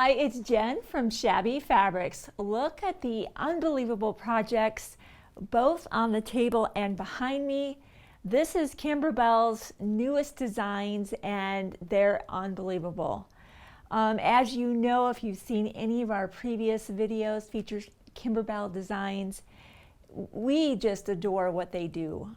Hi, it's Jen from Shabby Fabrics. Look at the unbelievable projects both on the table and behind me. This is KimberBell's newest designs and they're unbelievable. As you know, if you've seen any of our previous videos featuring KimberBell designs, we just adore what they do.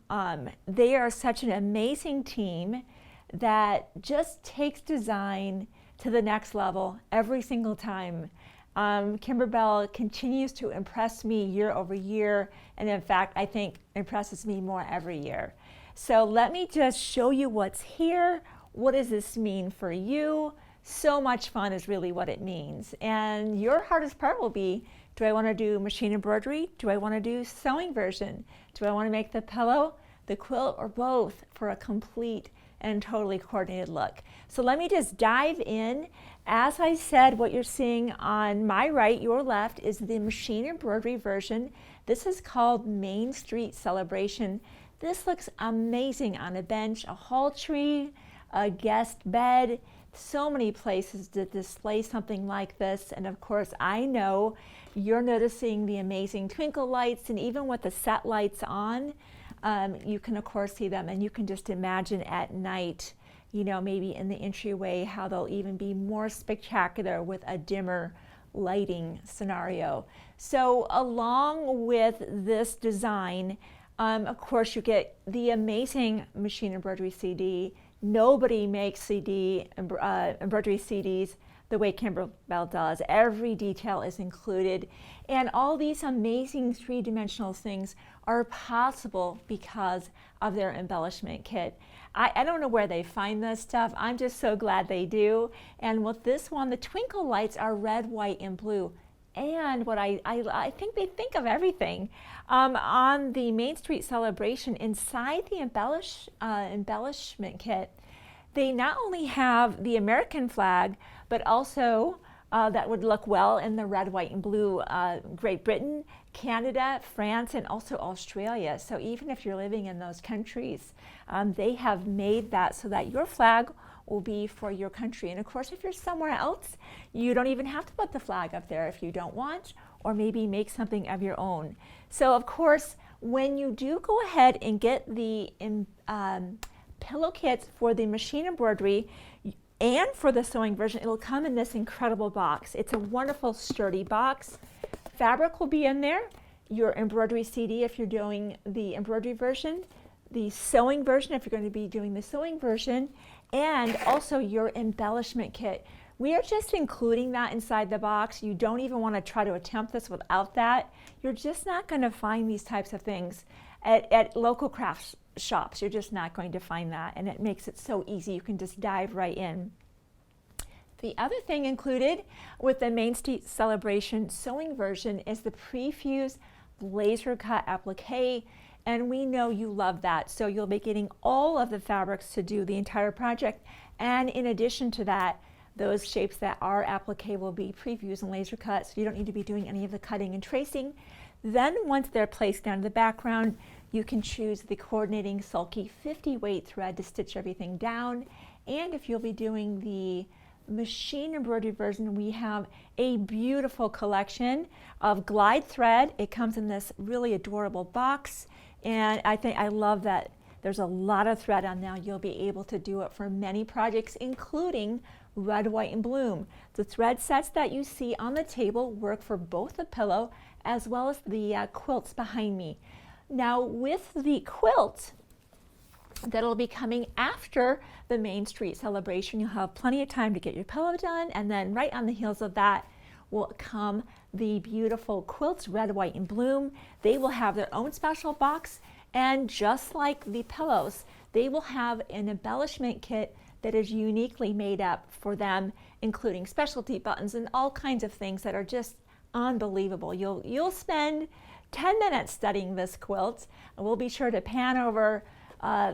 They are such an amazing team that just takes design to the next level every single time. KimberBell continues to impress me year over year, and in fact, I think impresses me more every year. So let me just show you what's here. What does this mean for you? So much fun is really what it means. And your hardest part will be, do I want to do machine embroidery? Do I want to do sewing version? Do I want to make the pillow, the quilt, or both for a complete and totally coordinated look? So let me just dive in. As I said, what you're seeing on my right, your left, is the machine embroidery version. This is called Main Street Celebration. This looks amazing on a bench, a hall tree, a guest bed, so many places to display something like this. And of course, I know you're noticing the amazing twinkle lights, and even with the set lights on, you can of course see them, and you can just imagine at night, you know, maybe in the entryway, how they'll even be more spectacular with a dimmer lighting scenario. So along with this design, of course, you get the amazing Machine Embroidery CD. Nobody makes embroidery CDs the way KimberBell does. Every detail is included, and all these amazing three-dimensional things are possible because of their embellishment kit. I don't know where they find this stuff. I'm just so glad they do. And with this one, the twinkle lights are red, white, and blue. And what I think they think of everything. On the Main Street Celebration, inside the embellishment kit, they not only have the American flag, but also that would look well in the red, white, and blue, Great Britain, Canada, France, and also Australia. So even if you're living in those countries, they have made that so that your flag will be for your country. And of course, if you're somewhere else, you don't even have to put the flag up there if you don't want, or maybe make something of your own. So of course, when you do go ahead and get the pillow kits for the machine embroidery and for the sewing version, it'll come in this incredible box. It's a wonderful, sturdy box. Fabric will be in there, your embroidery CD if you're doing the embroidery version, the sewing version if you're going to be doing the sewing version, and also your embellishment kit. We are just including that inside the box. You don't even want to try to attempt this without that. You're just not going to find these types of things at local craft shops. You're just not going to find that, and it makes it so easy. You can just dive right in. The other thing included with the Main Street Celebration sewing version is the pre-fused laser cut applique, and we know you love that. So you'll be getting all of the fabrics to do the entire project, and in addition to that, those shapes that are applique will be pre-fused and laser cut, so you don't need to be doing any of the cutting and tracing. Then once they're placed down in the background, you can choose the coordinating sulky 50 weight thread to stitch everything down. And if you'll be doing the machine embroidery version, we have a beautiful collection of glide thread. It comes in this really adorable box, and I love that there's a lot of thread on now. You'll be able to do it for many projects, including red, white, and bloom. The thread sets that you see on the table work for both the pillow as well as the quilts behind me. Now with the quilt that'll be coming after the Main Street Celebration, you'll have plenty of time to get your pillow done, and then right on the heels of that will come the beautiful quilts, red, white, and bloom. They will have their own special box, and just like the pillows, they will have an embellishment kit that is uniquely made up for them, including specialty buttons and all kinds of things that are just unbelievable. You'll spend 10 minutes studying this quilt, and we'll be sure to pan over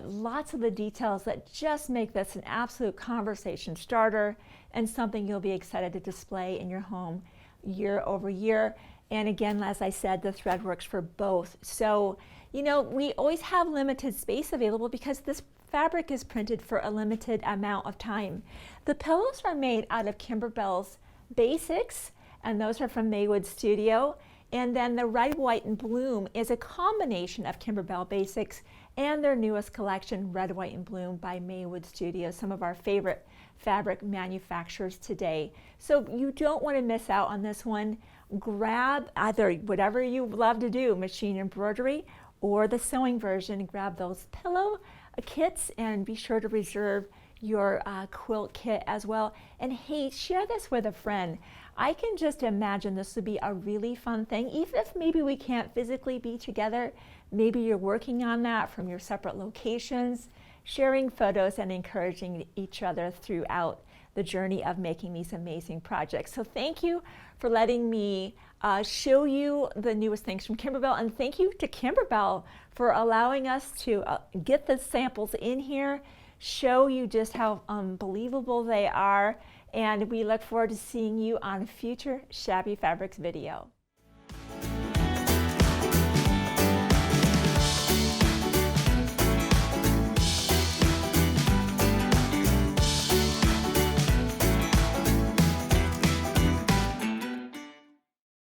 lots of the details that just make this an absolute conversation starter and something you'll be excited to display in your home year over year. And again, as I said, the thread works for both. So, you know, we always have limited space available because this fabric is printed for a limited amount of time. The pillows are made out of KimberBell's Basics, and those are from Maywood Studio. And then the Red, White, and Bloom is a combination of KimberBell Basics and their newest collection, Red, White, and Bloom by Maywood Studio, some of our favorite fabric manufacturers today. So you don't want to miss out on this one. Grab either whatever you love to do, machine embroidery or the sewing version. Grab those pillow kits and be sure to reserve your quilt kit as well. And hey, share this with a friend. I can just imagine this would be a really fun thing, even if maybe we can't physically be together. Maybe you're working on that from your separate locations, sharing photos and encouraging each other throughout the journey of making these amazing projects. So thank you for letting me show you the newest things from KimberBell, and thank you to KimberBell for allowing us to get the samples in here, show you just how unbelievable they are, and we look forward to seeing you on a future Shabby Fabrics video.